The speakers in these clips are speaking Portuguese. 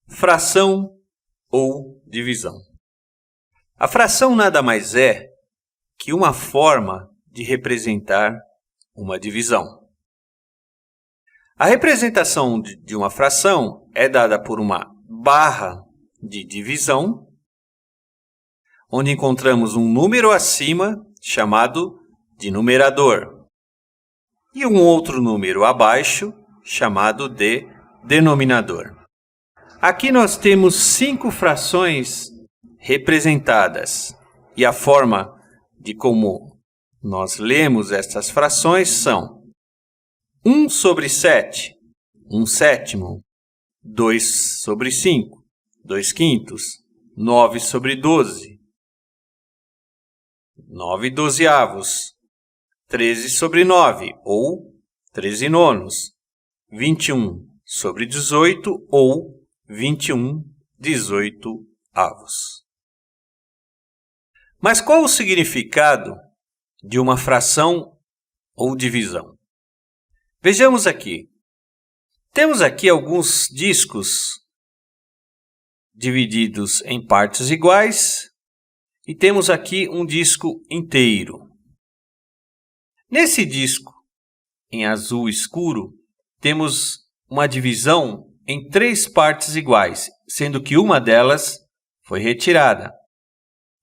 Fração ou divisão. A fração nada mais é que uma forma de representar uma divisão. A representação de uma fração é dada por uma barra de divisão, onde encontramos um número acima chamado de numerador e um outro número abaixo chamado de denominador. Aqui nós temos 5 frações representadas e a forma de como nós lemos estas frações são 1 sobre 7, 1 sétimo, 2 sobre 5, 2 quintos, 9 sobre 12, 9 dozeavos, 13 sobre 9 ou 13 nonos, 21 sobre 18 ou 21 18avos. Mas qual o significado de uma fração ou divisão? Vejamos aqui. Temos aqui alguns discos divididos em partes iguais e temos aqui um disco inteiro. Nesse disco, em azul escuro, temos uma divisão em 3 partes iguais, sendo que uma delas foi retirada.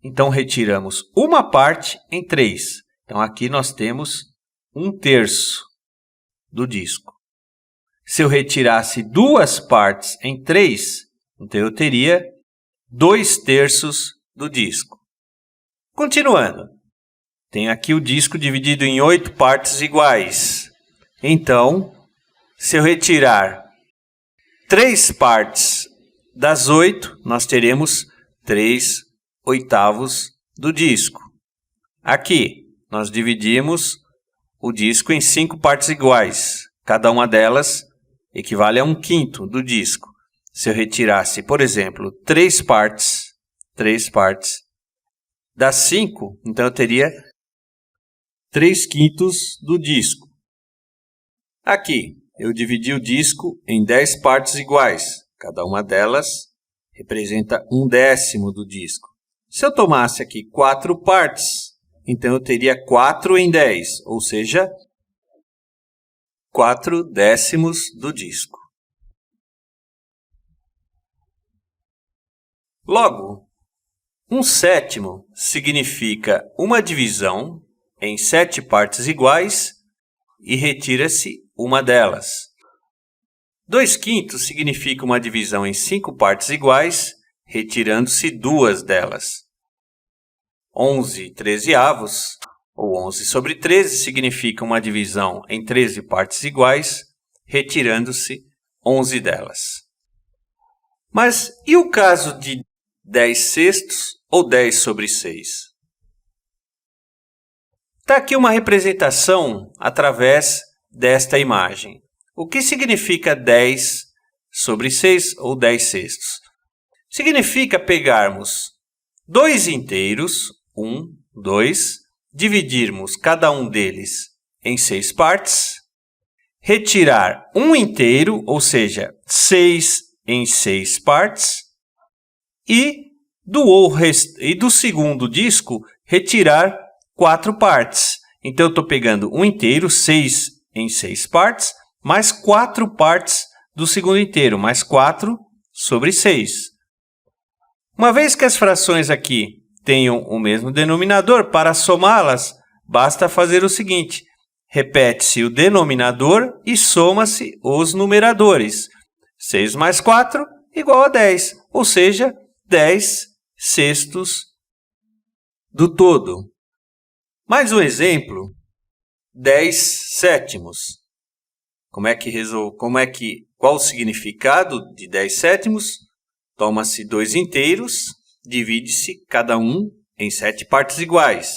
Então, retiramos uma parte em 3. Então, aqui nós temos 1/3 do disco. Se eu retirasse 2 partes em 3, então eu teria 2/3 do disco. Continuando, tenho aqui o disco dividido em 8 partes iguais. Então, se eu retirar 3 partes das 8, nós teremos 3/8 do disco. Aqui, nós dividimos o disco em 5 partes iguais. Cada uma delas equivale a 1/5 do disco. Se eu retirasse, por exemplo, 3 partes das 5, então eu teria 3/5 do disco. Aqui, eu dividi o disco em 10 partes iguais. Cada uma delas representa 1/10 do disco. Se eu tomasse aqui 4 partes, então eu teria 4 em 10, ou seja, 4/10 do disco. Logo, 1/7 significa uma divisão em 7 partes iguais e retira-se uma delas. 2/5 significa uma divisão em 5 partes iguais, retirando-se 2 delas. 11/13, ou 11 sobre 13, significa uma divisão em 13 partes iguais, retirando-se 11 delas. Mas e o caso de 10/6 ou 10 sobre 6? Está aqui uma representação através desta imagem. O que significa 10 sobre 6 ou 10/6? Significa pegarmos 2 inteiros, 1, 2, dividirmos cada um deles em 6 partes, retirar um inteiro, ou seja, 6 em 6 partes, e do segundo disco, retirar 4 partes. Então, eu estou pegando um inteiro, 6 em 6 partes, mais 4 partes do segundo inteiro, mais 4 sobre 6. Uma vez que as frações aqui tenham o mesmo denominador, para somá-las, basta fazer o seguinte: repete-se o denominador e soma-se os numeradores. 6 mais 4 igual a 10, ou seja, 10/6 do todo. Mais um exemplo, 10/7. Qual o significado de 10/7? Toma-se 2 inteiros, divide-se cada um em 7 partes iguais.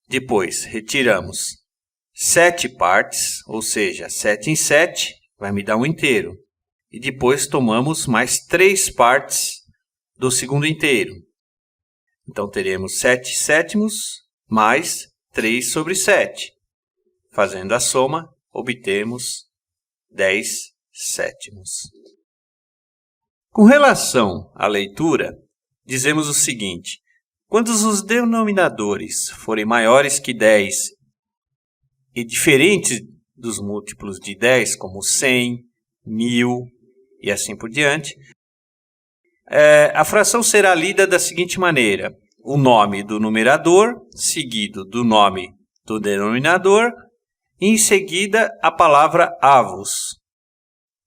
Depois, retiramos 7 partes, ou seja, 7 em 7 vai me dar um inteiro. E depois tomamos mais 3 partes do segundo inteiro. Então, teremos 7/7 mais 3 sobre 7. Fazendo a soma, obtemos 10/7. Com relação à leitura, dizemos o seguinte: quando os denominadores forem maiores que 10 e diferentes dos múltiplos de 10, como 100, 1000 e assim por diante, a fração será lida da seguinte maneira: o nome do numerador, seguido do nome do denominador, e em seguida a palavra avos.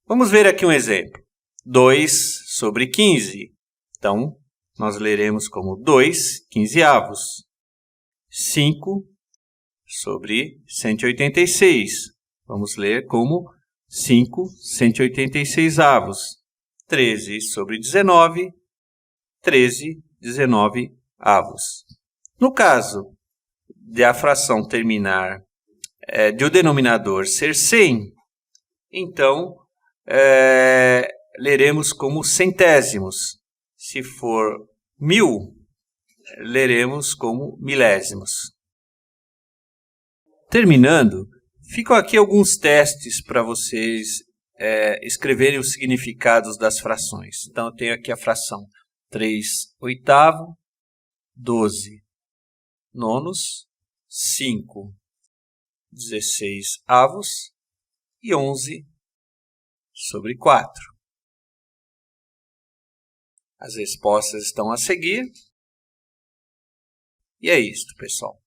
Vamos ver aqui um exemplo. 2 sobre 15. Então, nós leremos como 2 quinzeavos. 5 sobre 186. Vamos ler como 5 186avos. 13 sobre 19, 13 19avos. No caso de a fração terminar, de o denominador ser 100, então leremos como centésimos. Se for 1000, leremos como milésimos. Terminando, ficam aqui alguns testes para vocês escreverem os significados das frações. Então, eu tenho aqui a fração 3 oitavo, 12 nonos, 5 16 avos e 11 sobre 4. As respostas estão a seguir. E é isto, pessoal.